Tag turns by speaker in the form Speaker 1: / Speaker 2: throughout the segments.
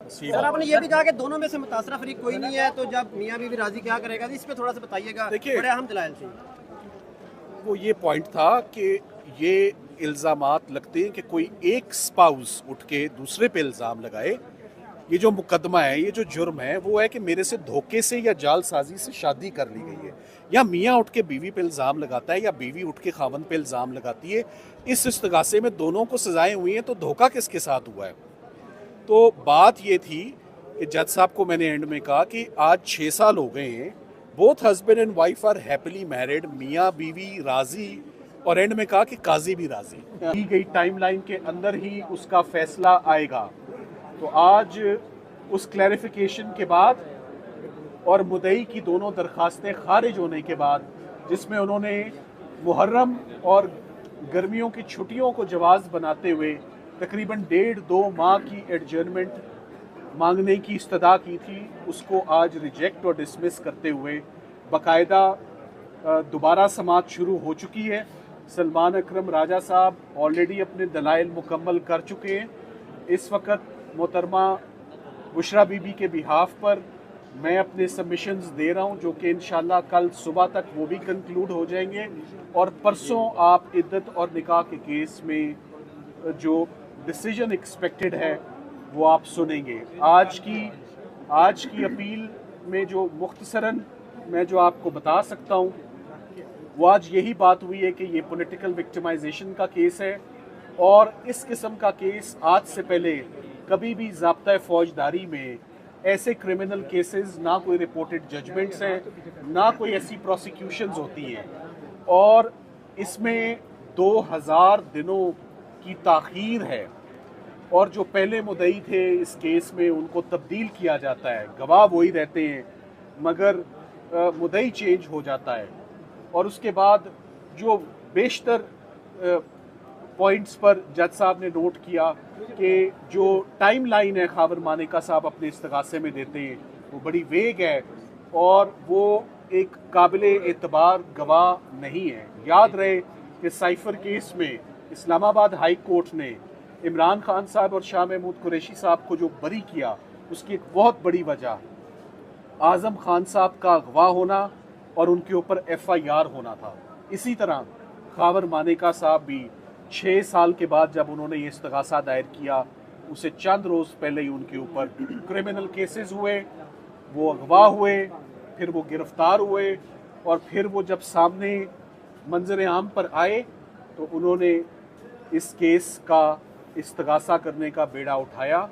Speaker 1: Sir आपने ये भी कहा कि दोनों में से मुतासरा फरीक कोई नहीं है, तो जब मियाँ बीवी राजी क्या करेगा, इस पे थोड़ा सा बताइएगा।
Speaker 2: देखिए,
Speaker 1: बड़े अहम दलाइल थे।
Speaker 2: वो ये पॉइंट था कि ये इल्ज़ामात लगते हैं कि कोई एक स्पाउस उठ के दूसरे पे इल्ज़ाम लगाए। ये जो मुकदमा है, ये जो जुर्म है, वो है कि मेरे से धोखे से या जालसाजी से शादी कर ली गई है, या मियाँ उठ के बीवी पे इल्ज़ाम लगाता है या बीवी उठ के खावन पे इल्ज़ाम लगाती है। इस इस्तगासे में दोनों को सजाएं हुई हैं, तो धोखा किसके साथ हुआ है? तो बात ये थी कि जज साहब को मैंने एंड में कहा कि आज 6 साल हो गए हैं, both husband and wife are happily married, मियाँ बीवी राजी, और एंड में कहा कि काजी भी राजी। दी गई टाइमलाइन के अंदर ही उसका फैसला आएगा। तो आज उस क्लैरिफिकेशन के बाद और मुद्दई की दोनों दरखास्तें खारिज होने के बाद, जिसमें उन्होंने मुहर्रम और गर्मियों की छुट्टियों को जवाज़ बनाते हुए तकरीबन 1.5-2 माह की एडजर्नमेंट मांगने की इस्तदा की थी, उसको आज रिजेक्ट और डिसमिस करते हुए बाकायदा दोबारा समात शुरू हो चुकी है। सलमान अकरम राजा साहब ऑलरेडी अपने दलाइल मुकम्मल कर चुके हैं। इस वक्त मोहतरमा बुशरा बीबी के बिहाफ पर मैं अपने सबमिशंस दे रहा हूं, जो कि इंशाल्लाह कल सुबह तक वो भी कंक्लूड हो जाएंगे, और परसों आप इद्दत और निकाह के केस में जो डिसीजन एक्सपेक्टेड है वो आप सुनेंगे। आज की अपील में जो मुख्तसरन मैं जो आपको बता सकता हूँ, वो आज यही बात हुई है कि ये पॉलिटिकल विक्टिमाइजेशन का केस है, और इस किस्म का केस आज से पहले कभी भी ज़ाब्ता फौजदारी में ऐसे क्रिमिनल केसेस ना कोई रिपोर्टेड जजमेंट्स हैं, ना कोई ऐसी प्रोसिक्यूशंस होती हैं, और इसमें 2000 दिनों की ताख़ीर है, और जो पहले मुद्दई थे इस केस में उनको तब्दील किया जाता है, गवाह वही रहते हैं मगर मुद्दई चेंज हो जाता है। और उसके बाद जो बेशतर पॉइंट्स पर जज साहब ने नोट किया कि जो टाइम लाइन है खावर मानेका साहब अपने इस्तगासे में देते हैं वो बड़ी वेग है, और वो एक काबिले एतबार गवाह नहीं है। याद रहे कि साइफर केस में इस्लामाबाद हाई कोर्ट ने इमरान खान साहब और शाह महमूद कुरैशी साहब को जो बरी किया, उसकी एक बहुत बड़ी वजह आज़म खान साहब का गवाह होना और उनके ऊपर FIR होना था। इसी तरह खावर मानेका साहब भी 6 साल के बाद जब उन्होंने ये इस्तगासा दायर किया, उसे चंद रोज़ पहले ही उनके ऊपर क्रिमिनल केसेस हुए, वो अगवा हुए, फिर वो गिरफ्तार हुए, और फिर वो जब सामने मंजर आम पर आए तो उन्होंने इस केस का इस्तगासा करने का बेड़ा उठाया,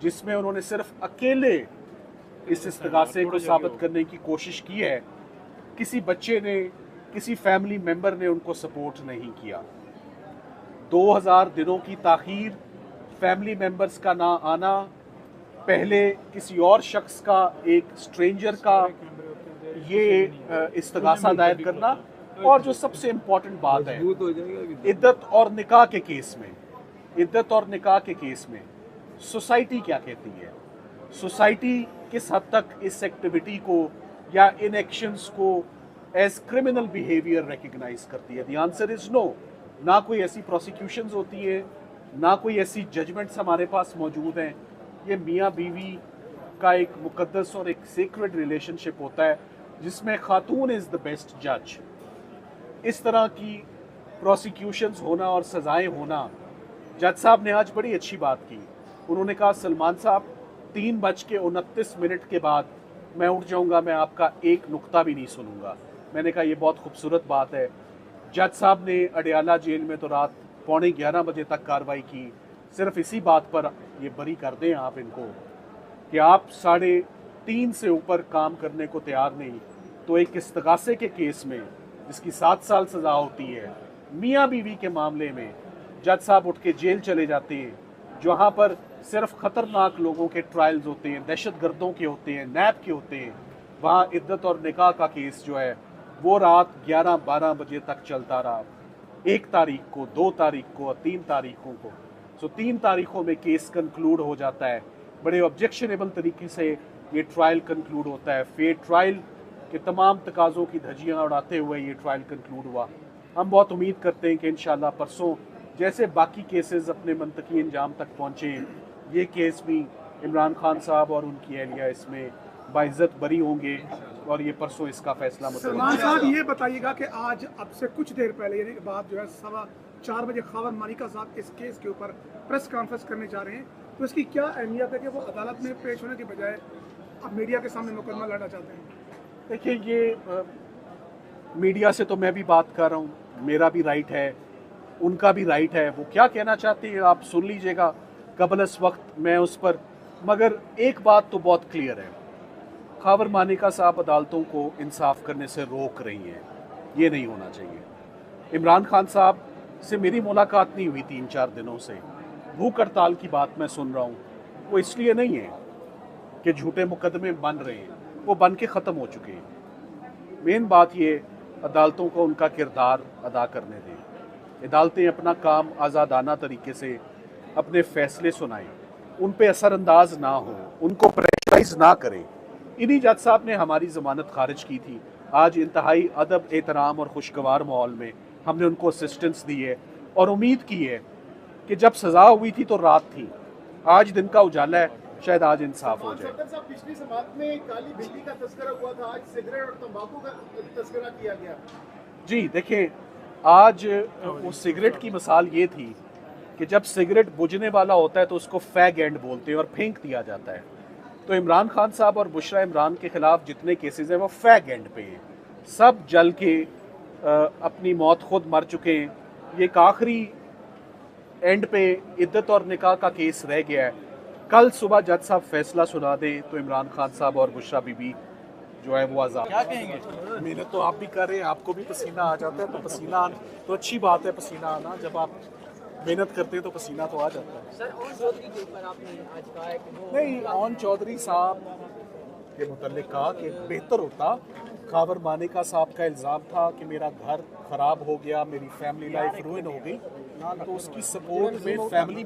Speaker 2: जिसमें उन्होंने सिर्फ अकेले इस इस्तगासे को साबित करने की कोशिश की है। किसी बच्चे ने, किसी फैमिली मेंबर ने उनको सपोर्ट नहीं किया। 2000 दिनों की ताख़ीर, फैमिली मेंबर्स का ना आना, पहले किसी और शख्स का, एक स्ट्रेंजर का ये इस्तगासा दायर करना, और जो सबसे इम्पोर्टेंट बात है इद्दत और निकाह के केस में, इद्दत और निकाह के केस में सोसाइटी क्या कहती है, सोसाइटी किस हद तक इस एक्टिविटी को या इन एक्शंस को एज क्रिमिनल बिहेवियर रिकग्नाइज करती है? The answer is no. ना कोई ऐसी प्रोसिक्यूशंस होती है, ना कोई ऐसी जजमेंट्स हमारे पास मौजूद हैं। ये मियाँ बीवी का एक मुकद्दस और एक सीक्रेट रिलेशनशिप होता है, जिसमें खातून इज़ द बेस्ट जज। इस तरह की प्रोसिक्यूशंस होना और सज़ाएं होना, जज साहब ने आज बड़ी अच्छी बात की। उन्होंने कहा, सलमान साहब 3:29 के बाद मैं उठ जाऊंगा, मैं आपका एक नुक्ता भी नहीं सुनूंगा। मैंने कहा ये बहुत खूबसूरत बात है। जज साहब ने अडयाला जेल में तो रात 11:15 बजे तक कार्रवाई की, सिर्फ इसी बात पर ये बरी कर दें आप इनको कि आप 3.5 से ऊपर काम करने को तैयार नहीं, तो एक इस्तगासे के केस में जिसकी 7 साल सज़ा होती है, मियाँ बीवी के मामले में जज साहब उठ के जेल चले जाते हैं, जहाँ पर सिर्फ ख़तरनाक लोगों के ट्रायल्स होते हैं, दहशतगर्दों के होते हैं, नैब के होते हैं। वहाँ इद्दत और निकाह का केस जो है वो रात 11-12 बजे तक चलता रहा, 1 तारीख को, 2 तारीख को और 3 तारीखों को। सो 3 तारीखों में केस कंक्लूड हो जाता है। बड़े ऑब्जेक्शनेबल तरीके से ये ट्रायल कंक्लूड होता है। फेयर ट्रायल के तमाम तकाज़ों की धज्जियाँ उड़ाते हुए ये ट्रायल कंक्लूड हुआ। हम बहुत उम्मीद करते हैं कि इंशाल्लाह परसों जैसे बाकी केसेस अपने मंतकी अंजाम तक पहुँचे, ये केस भी इमरान खान साहब और उनकी अहलिया इसमें बाइज्जत बरी होंगे और ये परसों इसका फैसला
Speaker 3: सलमान साहब ये बताइएगा कि आज अब से कुछ देर पहले यानी कि बात जो है 4:15 बजे खावर मानिका साहब इस केस के ऊपर प्रेस कॉन्फ्रेंस करने जा रहे हैं, तो इसकी क्या अहमियत है कि वो अदालत में पेश होने के बजाय अब मीडिया के सामने मुकदमा लड़ना चाहते हैं?
Speaker 2: देखिए, ये मीडिया से तो मैं भी बात कर रहा हूँ, मेरा भी राइट है, उनका भी राइट है, वो क्या कहना चाहते हैं आप सुन लीजिएगा कबल इस वक्त मैं उस पर। मगर एक बात तो बहुत क्लियर है, खावर मानिका साहब अदालतों को इंसाफ करने से रोक रही हैं, ये नहीं होना चाहिए। इमरान खान साहब से मेरी मुलाकात नहीं हुई 3-4 दिनों से, भूख हड़ताल की बात मैं सुन रहा हूँ, वो इसलिए नहीं है कि झूठे मुकदमे बन रहे हैं, वो बन के ख़त्म हो चुके हैं। मेन बात ये, अदालतों को उनका किरदार अदा करने दें, अदालतें अपना काम आज़ादाना तरीके से अपने फैसले सुनाएं, उन पे असरअंदाज ना हो, उनको प्रेशराइज ना करें। इन्हीं जज साहब ने हमारी ज़मानत खारिज की थी, आज इंतहाई अदब एहतराम और खुशगवार माहौल में हमने उनको असिस्टेंस दी है और उम्मीद की है कि जब सज़ा हुई थी तो रात थी, आज दिन का उजाला है, शायद आज इंसाफ हो जाए।
Speaker 4: पिछली समात में काली बिल्ली का तस्करा हुआ था, आज सिगरेट और तंबाकू का तस्करा किया गया।
Speaker 2: जी देखें, आज वो सिगरेट की मिसाल ये थी कि जब सिगरेट बुझने वाला होता है तो उसको फैग एंड बोलते हैं और फेंक दिया जाता है। तो इमरान खान साहब और बुशरा इमरान के खिलाफ जितने केसेस हैं वो फैग एंड पे हैं, सब जल के अपनी मौत खुद मर चुके हैं। ये एक आखिरी एंड पे इद्दत और निकाह का केस रह गया है। कल सुबह जज साहब फैसला सुना दें तो इमरान खान साहब और बुशरा बीबी जो है वो आज़ाद। क्या कहेंगे? मेहनत तो आप भी कर रहे हैं, आपको भी पसीना आ जाता है, तो पसीना तो अच्छी बात है, पसीना आना, जब आप मेहनत करते हैं तो पसीना तो आ जाता है।
Speaker 1: सर, और चौधरी के ऊपर आपने आज कहा है कि वो
Speaker 2: नहीं, ओन चौधरी साहब के मुतल्लिक कहा कि बेहतर होता, खावर मानिका साहब का इल्ज़ाम था कि मेरा घर ख़राब हो गया, मेरी फैमिली लाइफ रुइन हो गई, तो उसकी सपोर्ट में फैमिली